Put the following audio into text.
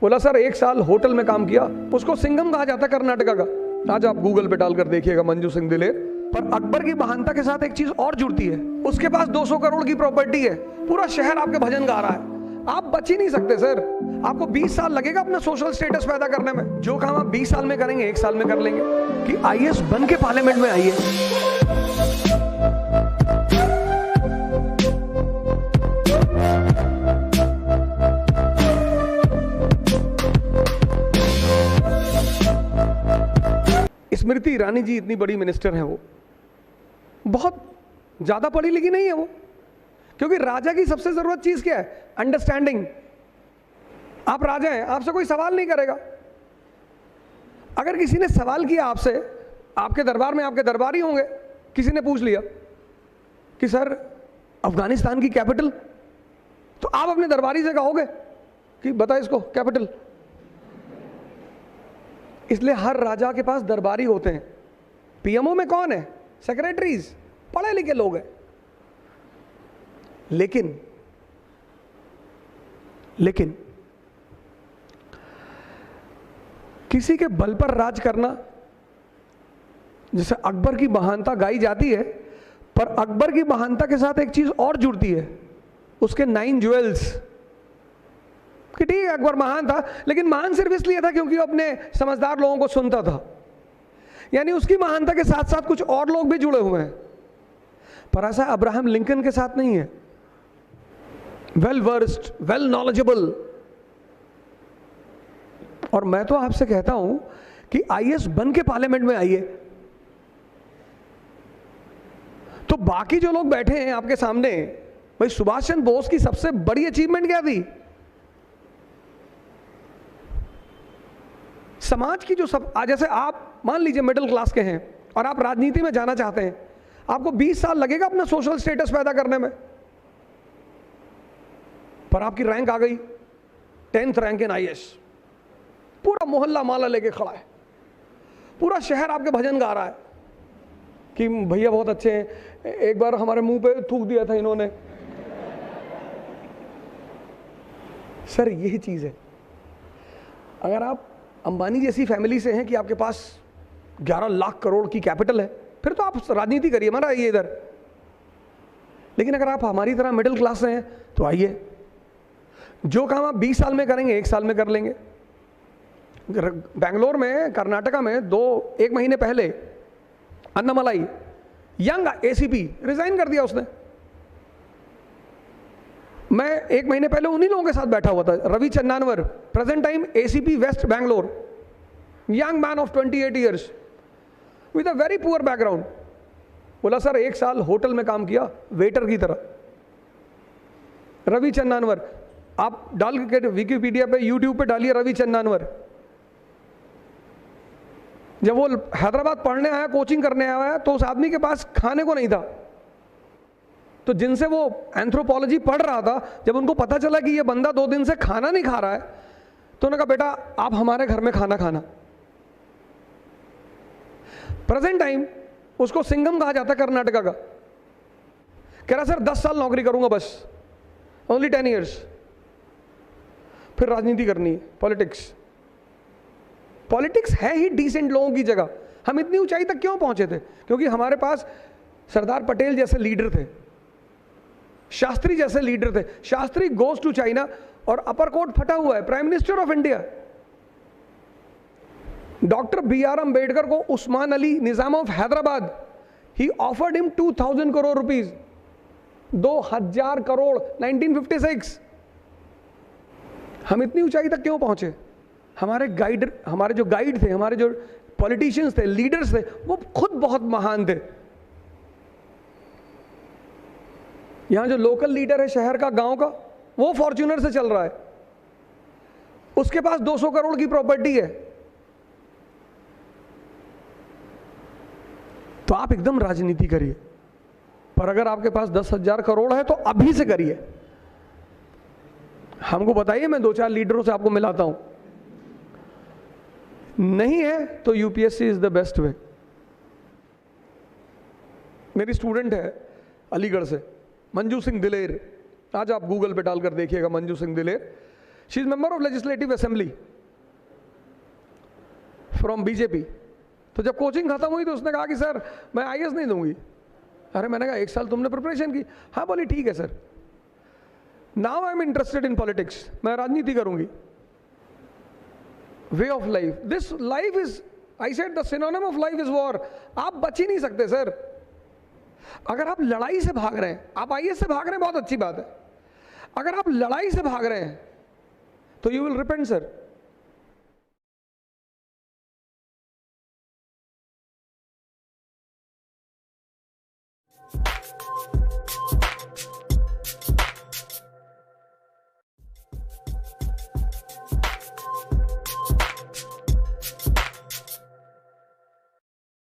बोला सर 1 साल होटल में काम किया, उसको सिंघम कहा जाता है कर्नाटका का। आज आप गूगल पे डालकर देखिएगा मंजू सिंह दिलेर। पर अकबर की महानता के साथ एक चीज और जुड़ती है, उसके पास 200 करोड़ की प्रॉपर्टी है, पूरा शहर आपके भजन गा रहा है, आप बच ही नहीं सकते सर। आपको 20 साल लगेगा अपना सोशल स्टेटस पैदा करने में। जो काम आप 20 साल में करेंगे 1 साल में कर लेंगे। कि आईएएस बन के पार्लियामेंट में आइए। स्मृति ईरानी जी इतनी बड़ी मिनिस्टर है, वो बहुत ज्यादा पढ़ी लिखी नहीं है वो, क्योंकि राजा की सबसे जरूरत चीज क्या है? अंडरस्टैंडिंग। आप राजा हैं, आपसे कोई सवाल नहीं करेगा। अगर किसी ने सवाल किया आपसे, आपके दरबार में आपके दरबारी होंगे, किसी ने पूछ लिया कि सर अफगानिस्तान की कैपिटल, तो आप अपने दरबारी से कहोगे कि बता इसको कैपिटल। इसलिए हर राजा के पास दरबारी होते हैं। पीएमओ में कौन है? सेक्रेटरीज, पढ़े लिखे लोग हैं। लेकिन किसी के बल पर राज करना, जैसे अकबर की महानता गाई जाती है, पर अकबर की महानता के साथ एक चीज और जुड़ती है, उसके 9 ज्वेल्स। कि ठीक है अकबर महान था, लेकिन महान सिर्फ इसलिए था क्योंकि वो अपने समझदार लोगों को सुनता था। यानी उसकी महानता के साथ साथ कुछ और लोग भी जुड़े हुए हैं। पर ऐसा अब्राहम लिंकन के साथ नहीं है। Well versed, well knowledgeable. और मैं तो आपसे कहता हूं कि आईएएस बन के पार्लियामेंट में आइए। तो बाकी जो लोग बैठे हैं आपके सामने, भाई सुभाष चंद्र बोस की सबसे बड़ी अचीवमेंट क्या थी? समाज की जो सब, आज जैसे आप मान लीजिए मिडिल क्लास के हैं और आप राजनीति में जाना चाहते हैं, आपको 20 साल लगेगा अपना सोशल स्टेटस पैदा करने में। पर आपकी रैंक आ गई 10th रैंक इन आईएएस, पूरा मोहल्ला माला लेके खड़ा है, पूरा शहर आपके भजन गा रहा है कि भैया बहुत अच्छे हैं, एक बार हमारे मुंह पे थूक दिया था इन्होंने। सर यही चीज है। अगर आप अंबानी जैसी फैमिली से हैं कि आपके पास 11 लाख करोड़ की कैपिटल है, फिर तो आप राजनीति करिए, मत आइए इधर। लेकिन अगर आप हमारी तरह मिडिल क्लास से हैं तो आइए। जो काम आप 20 साल में करेंगे 1 साल में कर लेंगे। बेंगलोर में, कर्नाटका में 1 महीने पहले अन्नामलाई यंग एसीपी रिजाइन कर दिया उसने। मैं 1 महीने पहले उन्हीं लोगों के साथ बैठा हुआ था। Ravi Channannavar, present time ACP west Bangalore, young man of 28 years with a very poor background. बोला सर 1 साल होटल में काम किया, वेटर की तरह। रवि चन्नानवर, आप डाल के विकिपीडिया पे, यूट्यूब पे डालिए रवि चन्नानवर। जब वो हैदराबाद पढ़ने आया, कोचिंग करने आया, तो उस आदमी के पास खाने को नहीं था। तो जिनसे वो एंथ्रोपोलॉजी पढ़ रहा था, जब उनको पता चला कि ये बंदा 2 दिन से खाना नहीं खा रहा है, तो उन्होंने कहा बेटा आप हमारे घर में खाना खाना। प्रेजेंट टाइम उसको सिंघम कहा जाता है कर्नाटका का। कह रहा सर 10 साल नौकरी करूंगा बस, ओनली 10 ईयर्स, फिर राजनीति करनी है। पॉलिटिक्स है ही डिसेंट लोगों की जगह। हम इतनी ऊंचाई तक क्यों पहुंचे थे? क्योंकि हमारे पास सरदार पटेल जैसे लीडर थे, शास्त्री जैसे लीडर थे। शास्त्री गोज टू चाइना और अपर कोट फटा हुआ है, prime minister of India. Doctor BR Ambedkar को Usman Ali Nizam of Hyderabad, he offered him 2000 crore rupees, 2000 crore 1956। हम इतनी ऊंचाई तक क्यों पहुंचे? हमारे जो गाइड थे, हमारे जो पॉलिटिशियंस थे, लीडर्स थे, वो खुद बहुत महान थे। यहां जो लोकल लीडर है शहर का, गांव का, वो फॉर्च्यूनर से चल रहा है, उसके पास 200 करोड़ की प्रॉपर्टी है। तो आप एकदम राजनीति करिए। पर अगर आपके पास 10,000 करोड़ है तो अभी से करिए। हमको बताइए, मैं 2-4 लीडरों से आपको मिलाता हूं। नहीं है तो UPSC is the best way. मेरी स्टूडेंट है अलीगढ़ से, मंजू सिंह दिलेर। आज आप गूगल पे डालकर देखिएगा मंजू सिंह दिलेर। She is member of legislative assembly from BJP. तो जब कोचिंग खत्म हुई तो उसने कहा कि सर मैं आईएएस नहीं दूंगी। अरे मैंने कहा 1 साल तुमने प्रिपरेशन की? हाँ, बोली ठीक है sir, now I am interested in politics, मैं राजनीति करूंगी। Way of life, this life is, I said the synonym of life is war. आप बच ही नहीं सकते सर। अगर आप लड़ाई से भाग रहे हैं, आप आईएएस से भाग रहे हैं, बहुत अच्छी बात है। अगर आप लड़ाई से भाग रहे हैं तो यू विल रिपेंट सर।